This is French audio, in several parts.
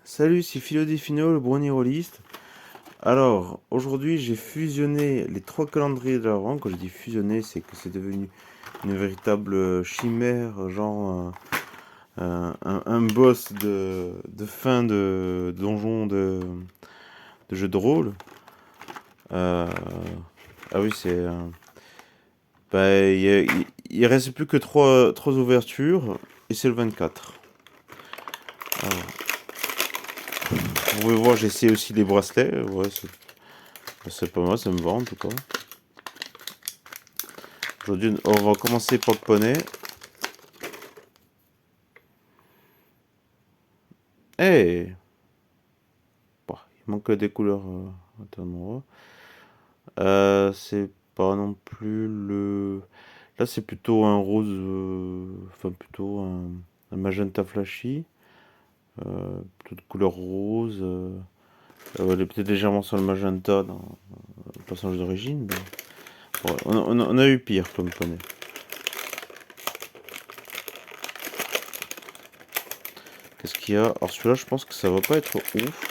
Salut, c'est Philo Defino, le brownie rolliste. Alors, aujourd'hui, j'ai fusionné les trois calendriers de l'Avent. Quand je dis fusionné, c'est que c'est devenu une véritable chimère, genre un boss de fin de donjon de jeu de rôle. Euh, ah oui, c'est. Bah, il reste plus que trois ouvertures et c'est le 24. Alors, vous pouvez voir, j'ai essayé aussi les bracelets. Ouais, c'est pas mal, ça me va en tout cas. Aujourd'hui, on va commencer par le poney. Eh, bah, il manque des couleurs à un endroit. C'est pas non plus le. Là, c'est plutôt un rose, enfin plutôt un magenta flashy, plutôt de couleur rose. Elle est peut-être légèrement sur le magenta dans le personnage d'origine. Mais ouais, on a eu pire comme poney. Qu'est-ce qu'il y a? Alors celui-là, je pense que ça va pas être ouf.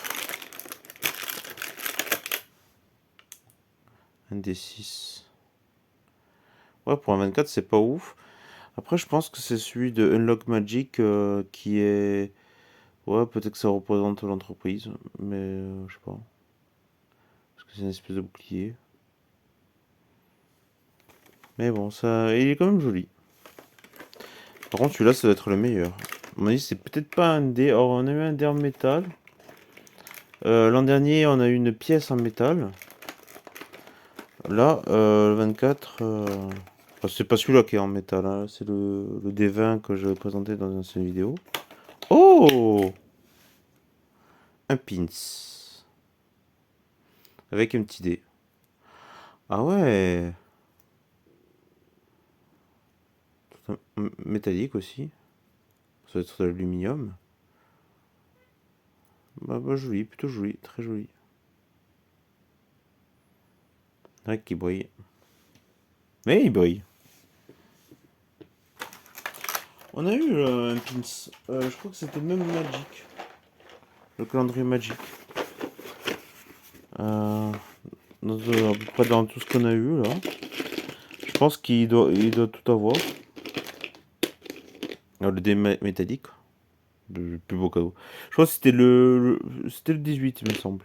Un des 6. Ouais, pour un 24, c'est pas ouf. Après, je pense que c'est celui de Unlock Magic qui est. Ouais, peut-être que ça représente l'entreprise, mais je sais pas. Parce que c'est une espèce de bouclier. Mais bon, ça, il est quand même joli. Par contre, celui-là, ça doit être le meilleur. À mon avis, c'est peut-être pas un dé. Or, on a eu un dé en métal. L'an dernier, on a eu une pièce en métal. Là, le 24. Enfin, c'est pas celui-là qui est en métal, hein. C'est le D20 que j'avais présenté dans une ancienne vidéo. Oh! Un pins. Avec un petit dé. Ah ouais! Métallique aussi. Ça doit être de l'aluminium. Bah, joli, plutôt joli, très joli. Ouais, qui brille. Mais il brille. On a eu un pins. Je crois que c'était même Magic. Le calendrier Magic. Euh, à peu près dans tout ce qu'on a eu là. Je pense il doit tout avoir. Le dé métallique. Le plus beau cadeau. Je crois que c'était le 18, il me semble.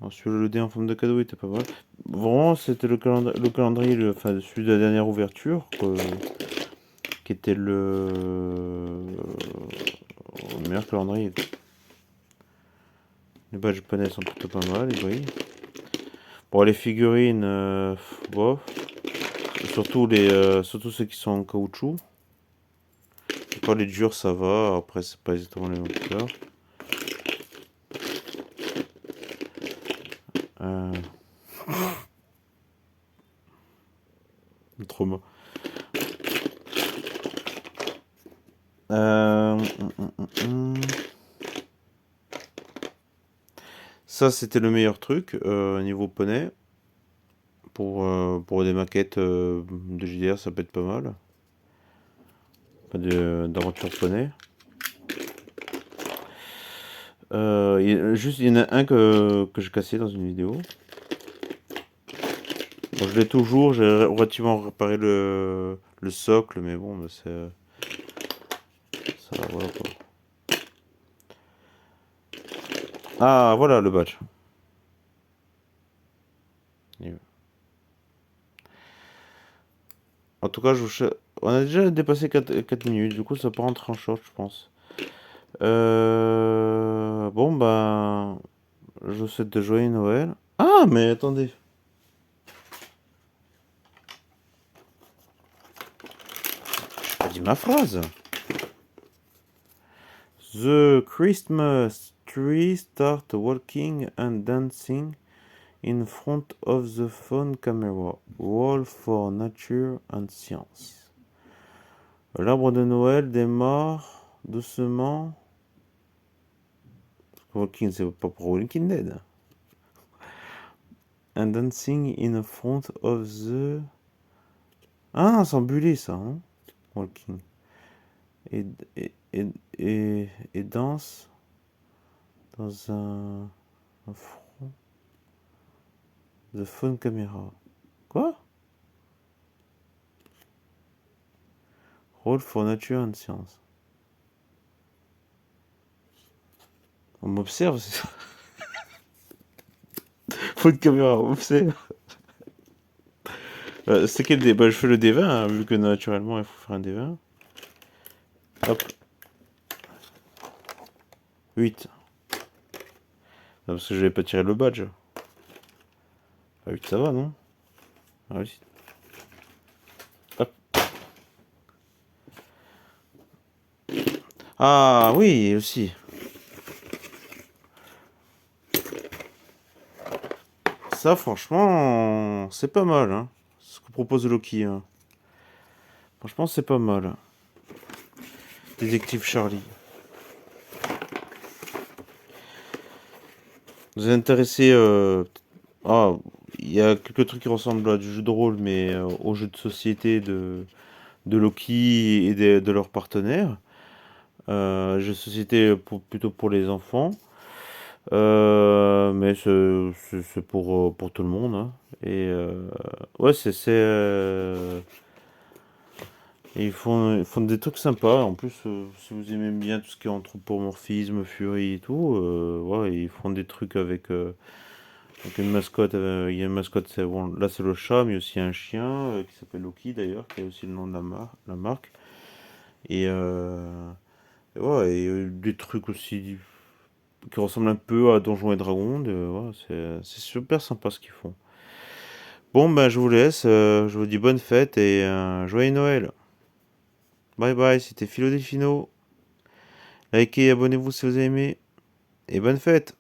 Ensuite, le dé en forme de cadeau était pas mal. Vraiment, c'était le calendrier, enfin, celui de la dernière ouverture, qui était le meilleur calendrier. Les badges japonais sont plutôt pas mal, ils brillent. Bon, les figurines, bof. Surtout ceux qui sont en caoutchouc. Pas les durs, ça va. Après, c'est pas exactement les mêmes couleurs. Euh, Trop mal. Euh, hum, hum, hum. Ça, c'était le meilleur truc niveau poney. Pour des maquettes de JDR, ça peut être pas mal. Pas d'aventure poney. Juste, il y en a un que j'ai cassé dans une vidéo. Bon, je l'ai toujours, j'ai relativement réparé le socle, mais bon, bah, ça, voilà quoi. Ah, voilà le badge. En tout cas, on a déjà dépassé 4 minutes, du coup ça peut rentrer en short, je pense. Bon, bah, je vous souhaite de joyeux Noël. Ah, mais attendez. J'ai pas dit ma phrase. The Christmas tree start walking and dancing in front of the phone camera. Wall for nature and science. L'arbre de Noël démarre doucement. Walking, c'est pas pour Walking Dead. And dancing in front of the. Ah, c'est embulé ça, hein? Walking. Et, et, et danse dans un front de phone caméra. Quoi? Rôle for nature and science. On m'observe, c'est ça? Phone caméra, on m'observe. C'est quel dé? Bah, je fais le D20, hein, vu que naturellement il faut faire un D20. Hop, 8. Non, parce que j'avais pas tiré le badge. Ah, 8, ça va, non? Ah, oui. Hop. Ah oui, aussi. Ça, franchement, c'est pas mal, hein, ce que propose Loki, hein. Franchement, c'est pas mal. Détective Charlie. Vous êtes intéressé Ah, il y a quelques trucs qui ressemblent à du jeu de rôle, mais au jeu de société de Loki et de leurs partenaires. Jeu de société plutôt pour les enfants. Mais c'est pour tout le monde, hein. Et ouais, ils font des trucs sympas. En plus, si vous aimez bien tout ce qui est anthropomorphisme, furie et tout, ouais, ils font des trucs avec une mascotte. Il y a une mascotte, bon, là c'est le chat, mais aussi un chien qui s'appelle Loki d'ailleurs, qui a aussi le nom de la marque. Et, ouais, et des trucs aussi qui ressemblent un peu à Donjons et Dragons. Ouais, c'est super sympa ce qu'ils font. Bon, ben je vous laisse. Je vous dis bonne fête et joyeux Noël. Bye bye, c'était Philo Delfino. Likez et abonnez-vous si vous avez aimé. Et bonne fête!